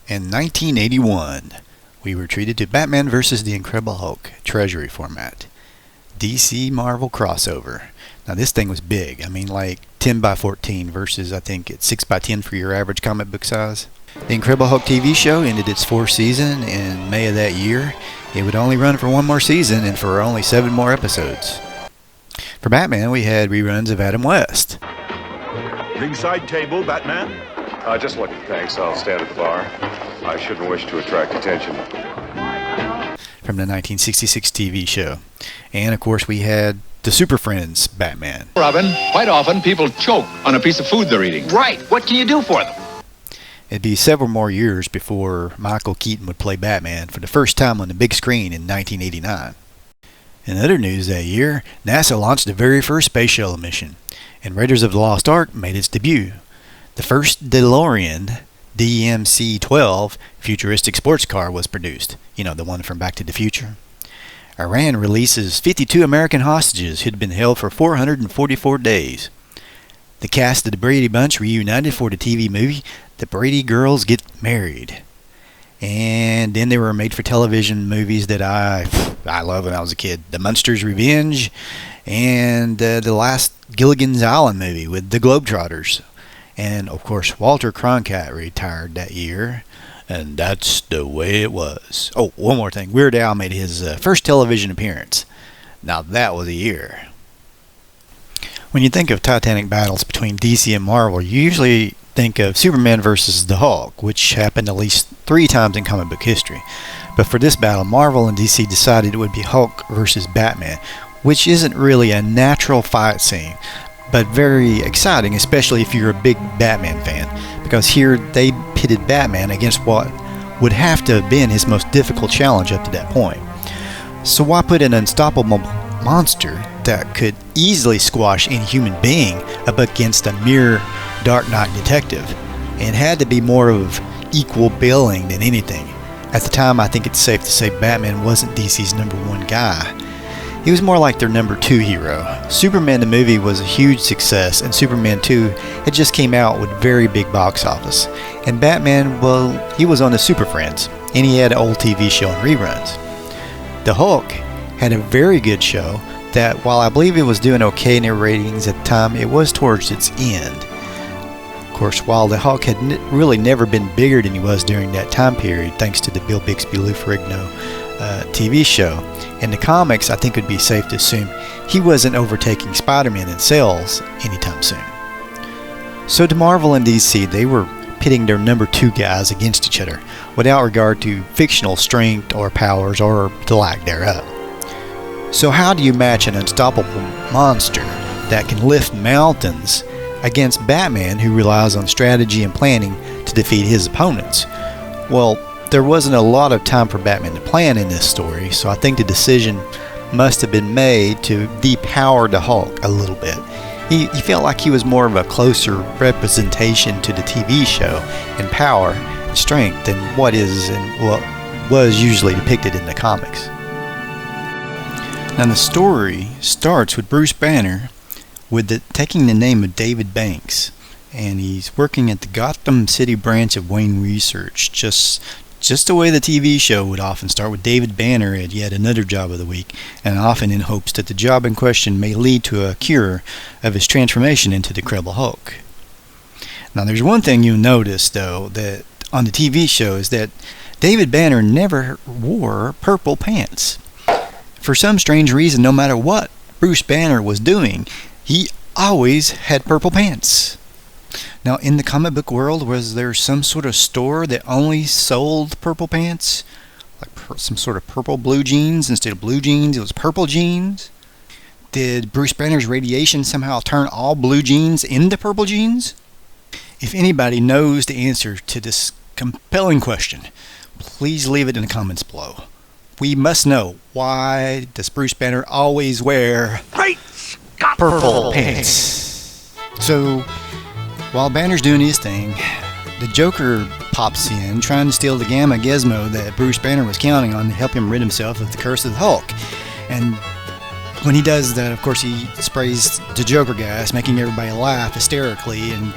In 1981, we were treated to Batman vs. the Incredible Hulk, Treasury format. DC Marvel crossover. Now this thing was big. I mean, like 10 by 14 versus I think it's 6 by 10 for your average comic book size. The Incredible Hulk TV show ended its fourth season in May of that year. It would only run for one more season and for only 7 more episodes. For Batman, we had reruns of Adam West. Ringside table, Batman? Just looking, thanks. I'll stand at the bar. I shouldn't wish to attract attention. From the 1966 TV show. And of course we had the Super Friends Batman. Robin, quite often people choke on a piece of food they're eating. Right. What can you do for them? It'd be several more years before Michael Keaton would play Batman for the first time on the big screen in 1989. In other news that year, NASA launched the very first space shuttle mission, and Raiders of the Lost Ark made its debut. The first DeLorean DMC-12 futuristic sports car was produced. You know, the one from Back to the Future. Iran releases 52 American hostages who'd been held for 444 days. The cast of the Brady Bunch reunited for the TV movie The Brady Girls Get Married. And then there were made-for-television movies that I loved when I was a kid. The Munsters' Revenge and the last Gilligan's Island movie with the Globetrotters. And, of course, Walter Cronkite retired that year, and that's the way it was. Oh, one more thing. Weird Al made his first television appearance. Now, that was a year. When you think of titanic battles between DC and Marvel, you usually think of Superman versus the Hulk, which happened at least 3 times in comic book history. But for this battle, Marvel and DC decided it would be Hulk versus Batman, which isn't really a natural fight scene, but very exciting, especially if you're a big Batman fan, because here they pitted Batman against what would have to have been his most difficult challenge up to that point. So why put an unstoppable monster that could easily squash any human being up against a mere Dark Knight detective? It had to be more of equal billing than anything. At the time, I think it's safe to say Batman wasn't DC's number 1 guy. He was more like their number 2 hero. Superman the movie was a huge success, and Superman 2 had just came out with very big box office. And Batman, well, he was on the Super Friends, and he had an old TV show and reruns. The Hulk had a very good show that, while I believe it was doing okay in their ratings at the time, it was towards its end. Of course, while the Hulk had really never been bigger than he was during that time period, thanks to the Bill Bixby, Lou Ferrigno TV show, in the comics, I think it would be safe to assume he wasn't overtaking Spider-Man in sales anytime soon. So to Marvel and DC, they were pitting their number 2 guys against each other, without regard to fictional strength or powers or the lack thereof. So how do you match an unstoppable monster that can lift mountains against Batman, who relies on strategy and planning to defeat his opponents? Well, there wasn't a lot of time for Batman to plan in this story, so I think the decision must have been made to depower the Hulk a little bit. He felt like he was more of a closer representation to the TV show in power and strength than what was usually depicted in the comics. Now the story starts with Bruce Banner taking the name of David Banks, and he's working at the Gotham City branch of Wayne Research, just the way the TV show would often start, with David Banner at yet another job of the week, and often in hopes that the job in question may lead to a cure of his transformation into the Incredible Hulk. Now there's one thing you'll notice, though, that on the TV show is that David Banner never wore purple pants. For some strange reason, no matter what Bruce Banner was doing, he always had purple pants. Now, in the comic book world, was there some sort of store that only sold purple pants? Like some sort of purple blue jeans? Instead of blue jeans, it was purple jeans? Did Bruce Banner's radiation somehow turn all blue jeans into purple jeans? If anybody knows the answer to this compelling question, please leave it in the comments below. We must know, why does Bruce Banner always wear purple pants? So, while Banner's doing his thing, the Joker pops in, trying to steal the Gamma Gizmo that Bruce Banner was counting on to help him rid himself of the curse of the Hulk. And when he does that, of course, he sprays the Joker gas, making everybody laugh hysterically, and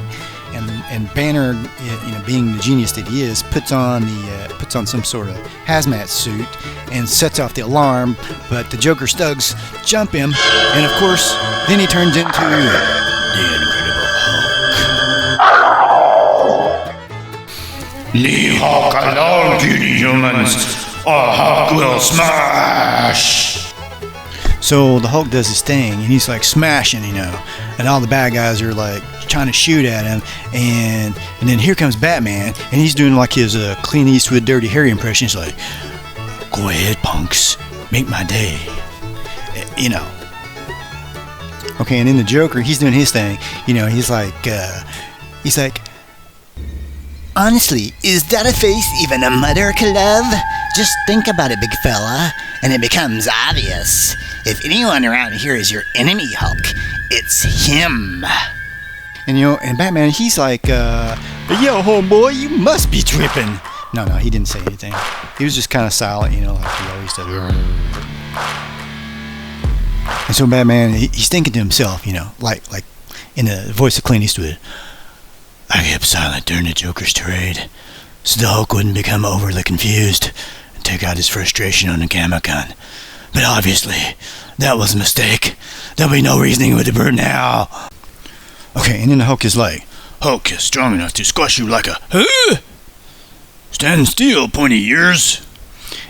and Banner, being the genius that he is, puts on some sort of hazmat suit and sets off the alarm. But the Joker's thugs jump him, and of course, then he turns into the Incredible Hulk. Leave Hulk alone, puny humans, or Hulk will smash! So the Hulk does his thing, and he's like smashing, and all the bad guys are like trying to shoot at him, and then here comes Batman, and he's doing like his Clint Eastwood Dirty Harry impression. He's like, "Go ahead, punks, make my day," Okay, and then the Joker, he's doing his thing, he's like, "Honestly, is that a face even a mother could love? Just think about it, big fella, and it becomes obvious. If anyone around here is your enemy, Hulk, it's him." And Batman, he's like, "Yo, homeboy, you must be tripping." No, he didn't say anything. He was just kind of silent, like he always does. And so Batman, he's thinking to himself, like in the voice of Clint Eastwood, "I kept silent during the Joker's tirade, so the Hulk wouldn't become overly confused and take out his frustration on the gamma gun. But obviously, that was a mistake. There'll be no reasoning with the bird now." Okay, and then the Hulk is like, "Hulk is strong enough to squash you like a, huh? Stand still, pointy ears."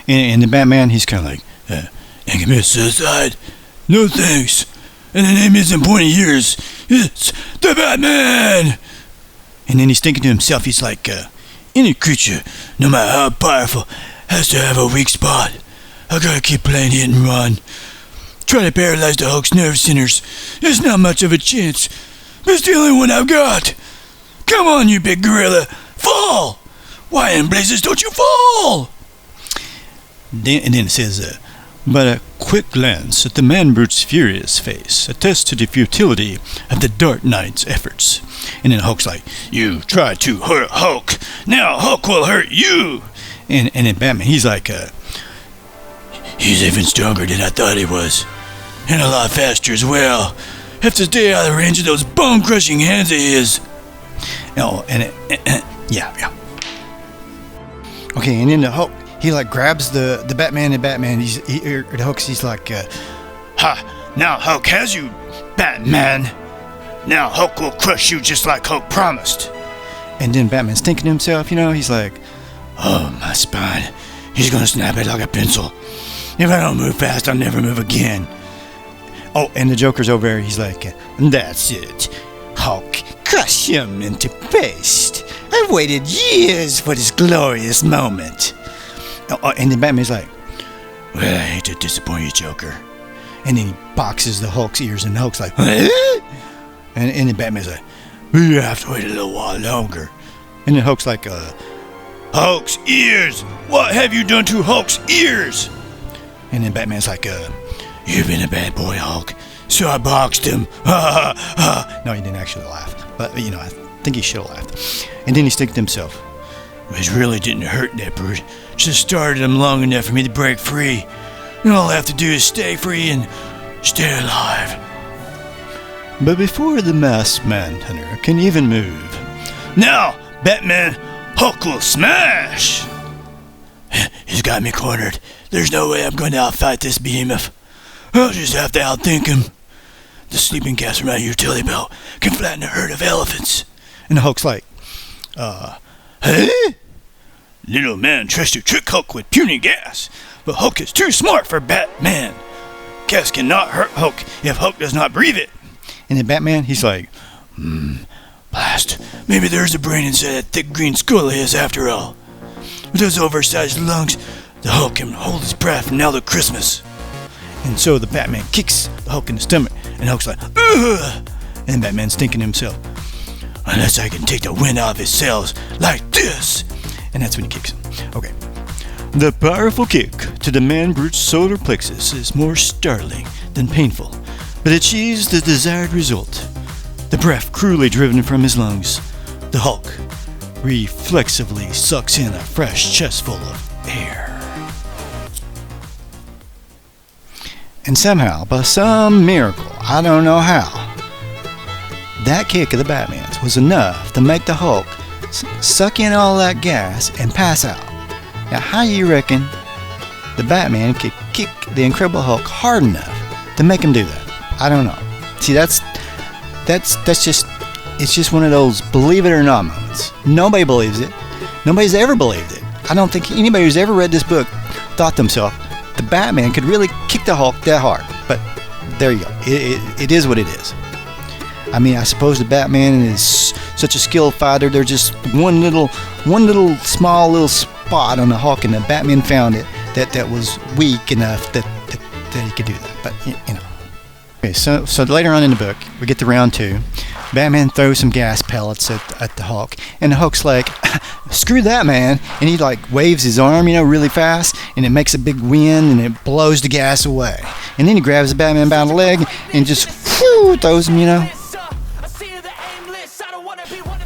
And the Batman, he's kind of like, "And commit suicide? No thanks. And the name isn't pointy ears. It's the Batman." And then he's thinking to himself, he's like, "Any creature, no matter how powerful, has to have a weak spot. I gotta keep playing hit and run. Try to paralyze the Hulk's nerve centers. There's not much of a chance. But it's the only one I've got. Come on, you big gorilla. Fall! Why in blazes don't you fall?" And then it says, "But a quick glance at the man-brute's furious face attests to the futility of the Dark Knight's efforts." And then Hulk's like, "You try to hurt Hulk. Now Hulk will hurt you." And then Batman, he's like, "He's even stronger than I thought he was. And a lot faster as well. Have to stay out of range of those bone-crushing hands of his." Oh, yeah. Okay, and then the Hulk, he like grabs the Batman, and Batman, the Hulk's like, "Ha! Now Hulk has you, Batman. Now Hulk will crush you just like Hulk promised." And then Batman's thinking to himself, he's like, "Oh, my spine. He's gonna snap it like a pencil. If I don't move fast, I'll never move again." Oh, and the Joker's over there, he's like, "That's it. Hulk, crush him into paste. I've waited years for this glorious moment." Oh, and then Batman's like, "Well, I hate to disappoint you, Joker." And then he boxes the Hulk's ears, and the Hulk's like, "Huh?" And then Batman's like, "We have to wait a little while longer." And then Hulk's like, "Hulk's ears! What have you done to Hulk's ears?" And then Batman's like, "You've been a bad boy, Hulk, so I boxed him." Ha ha ha. No, he didn't actually laugh, but I think he should have laughed. And then he's thinking to himself, "It really didn't hurt that brute. Just started him long enough for me to break free. And all I have to do is stay free and stay alive." But before the masked manhunter can even move, "Now, Batman, Hulk will smash!" "He's got me cornered. There's no way I'm going to outfight this behemoth. I'll just have to outthink him. The sleeping gas from my utility belt can flatten a herd of elephants." And the Hulk's like, "Huh? Little man tries to trick Hulk with puny gas, but Hulk is too smart for Batman. Gas cannot hurt Hulk if Hulk does not breathe it." And then Batman, he's like, "Blast, maybe there's a brain inside that thick green skull of his after all. With those oversized lungs, the Hulk can hold his breath from now to Christmas." And so the Batman kicks the Hulk in the stomach, and Hulk's like, "Ugh!" And Batman's thinking to himself, "Unless I can take the wind out of his sails like this." And that's when he kicks him. Okay. The powerful kick to the man-brute's solar plexus is more startling than painful, but achieves the desired result. The breath cruelly driven from his lungs, the Hulk reflexively sucks in a fresh chestful of air. And somehow, by some miracle, I don't know how, that kick of the Batman's was enough to make the Hulk suck in all that gas and pass out. Now, how you reckon the Batman could kick the Incredible Hulk hard enough to make him do that? I don't know. See, that's just, it's just one of those believe it or not moments. Nobody believes it. Nobody's ever believed it. I don't think anybody who's ever read this book thought to himself the Batman could really kick the Hulk that hard. But there you go. It is what it is. I mean, I suppose the Batman is such a skilled fighter. There's just one little small little spot on the Hulk, and the Batman found it that was weak enough that he could do that. But you know. Okay, so later on in the book, we get to round 2. Batman throws some gas pellets at the Hulk, and the Hulk's like, "Screw that, man!" And he like waves his arm, really fast, and it makes a big wind, and it blows the gas away. And then he grabs the Batman by the leg and just throws him,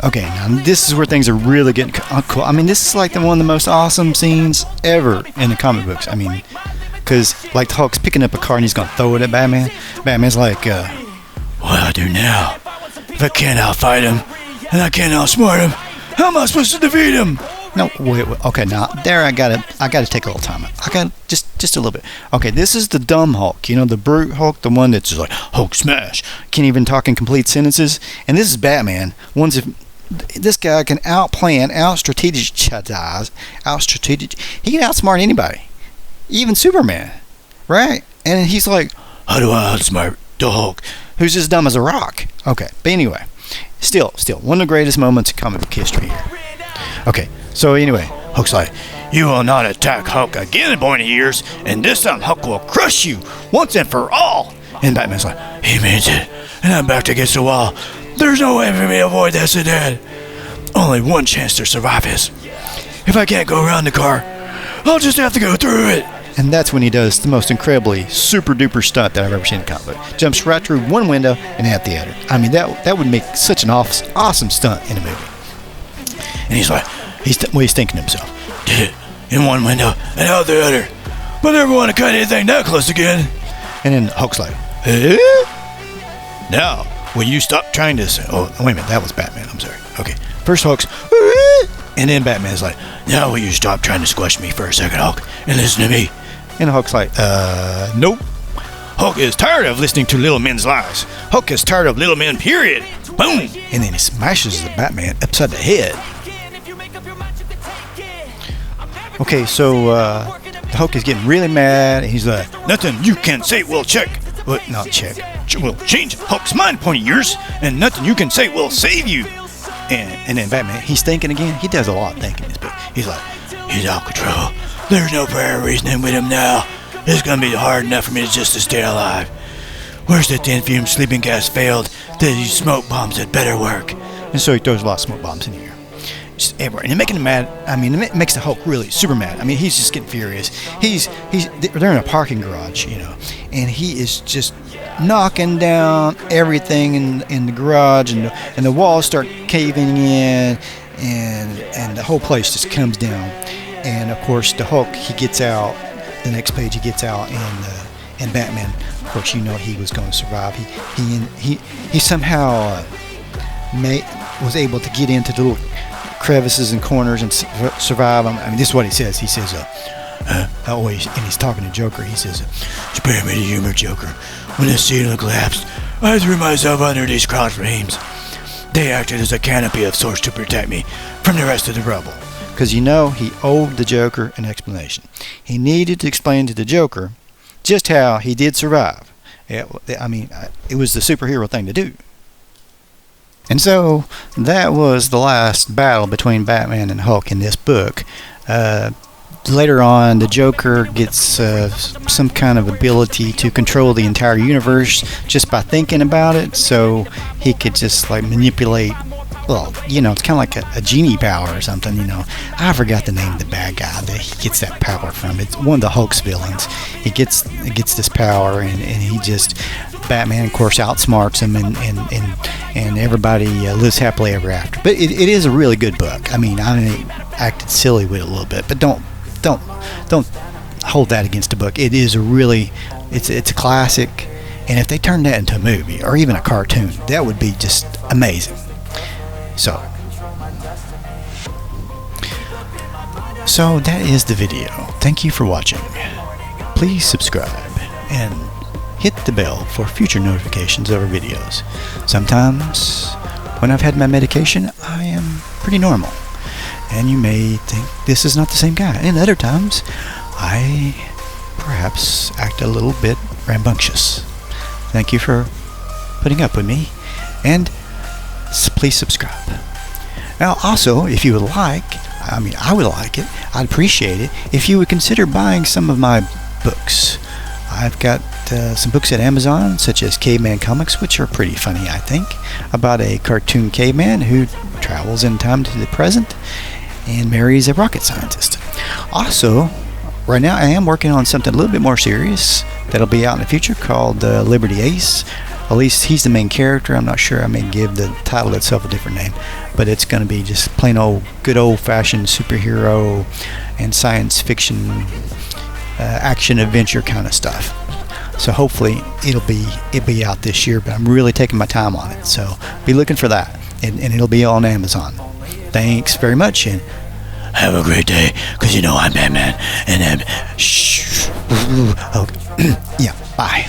Okay, now this is where things are really getting cool. I mean, this is like one of the most awesome scenes ever in the comic books. I mean, because like the Hulk's picking up a car and he's gonna throw it at Batman. Batman's like, "What do I do now? If I can't outfight him and I can't outsmart him, how am I supposed to defeat him?" No, wait. Okay, now there I gotta take a little time. I got just a little bit. Okay, this is the dumb Hulk. The brute Hulk, the one that's just like Hulk smash, can't even talk in complete sentences. And this is Batman. This guy can outplan, out-strategize. He can outsmart anybody, even Superman, right? And he's like, "How do I outsmart the Hulk, who's as dumb as a rock?" Okay, but anyway, still one of the greatest moments in comic book history here. Okay, so anyway, Hulk's like, "You will not attack Hulk again in point of years, and this time Hulk will crush you once and for all." And Batman's like, "He means it, and I'm backed against the wall. There's no way for me to avoid this dead. Only one chance to survive is, if I can't go around the car, I'll just have to go through it." And that's when he does the most incredibly super duper stunt that I've ever seen in a comic book. Jumps right through one window and out the other. I mean, that would make such an awesome stunt in a movie. And he's like, he's thinking to himself, "Did it in one window and out the other. But never want to cut anything that close again." And then Hulk's like, "Eh? Now, will you stop trying to say..." Oh, wait a minute, that was Batman. I'm sorry. Okay, first Hulk's, "Eh?" And then Batman's like, "Now will you stop trying to squash me for a second, Hulk, and listen to me?" And Hulk's like, "Nope. Hulk is tired of listening to little men's lies. Hulk is tired of little men, period." Boom! And then he smashes the Batman upside the head. Okay, so the Hulk is getting really mad, and he's like, "Nothing you can say will check. Well, not check. Will change Hulk's mind point of yours, and nothing you can say will save you." And then Batman, he's thinking again. He does a lot of thinking in this book. He's like, "He's out of control. There's no prayer reasoning with him now. It's gonna be hard enough for me just to stay alive. Where's the thin fume sleeping gas failed? These smoke bombs had better work." And so he throws a lot of smoke bombs in the air. Just everywhere. And making him mad. I mean, it makes the Hulk really super mad. I mean, he's just getting furious. They're in a parking garage, and he is just knocking down everything in the garage, and the walls start caving in, and the whole place just comes down. And of course, the Hulk, he gets out. The next page, he gets out, and Batman, of course, he was going to survive. He somehow was able to get into the little crevices and corners and survive. I mean, this is what he says. He says, and he's talking to Joker. He says, "Spare me the humor, Joker. When the ceiling collapsed, I threw myself under these cross frames. They acted as a canopy of sorts to protect me from the rest of the rubble." Because he owed the Joker an explanation. He needed to explain to the Joker just how he did survive. I mean, it was the superhero thing to do. And so that was the last battle between Batman and Hulk in this book. Later on, the Joker gets some kind of ability to control the entire universe just by thinking about it, so he could just like manipulate. Well, it's kind of like a genie power or something. I forgot the name of the bad guy that he gets that power from. It's one of the Hulk's villains. He gets this power, and he just, Batman, of course, outsmarts him, and everybody lives happily ever after. But it is a really good book. I mean, I acted silly with it a little bit, but don't hold that against the book. It is it's a classic, And if they turned that into a movie or even a cartoon, that would be just amazing. So that is the video. Thank you for watching. Please subscribe and hit the bell for future notifications of our videos. Sometimes when I've had my medication, I am pretty normal, and you may think this is not the same guy. And other times I perhaps act a little bit rambunctious. Thank you for putting up with me, and please subscribe. Now also, if you would like, I would like it, I'd appreciate it if you would consider buying some of my books. I've got some books at Amazon, such as Caveman Comics, which are pretty funny, I think, about a cartoon caveman who travels in time to the present and marries a rocket scientist. Also, right now I am working on something a little bit more serious that'll be out in the future called Liberty Ace. At least he's the main character. I'm not sure. I may give the title itself a different name, but it's going to be just plain old, good old-fashioned superhero and science fiction, action adventure kind of stuff. So hopefully it'll be out this year. But I'm really taking my time on it. So be looking for that, and it'll be on Amazon. Thanks very much, and have a great day. Because you know I'm Batman, and I'm yeah. Bye.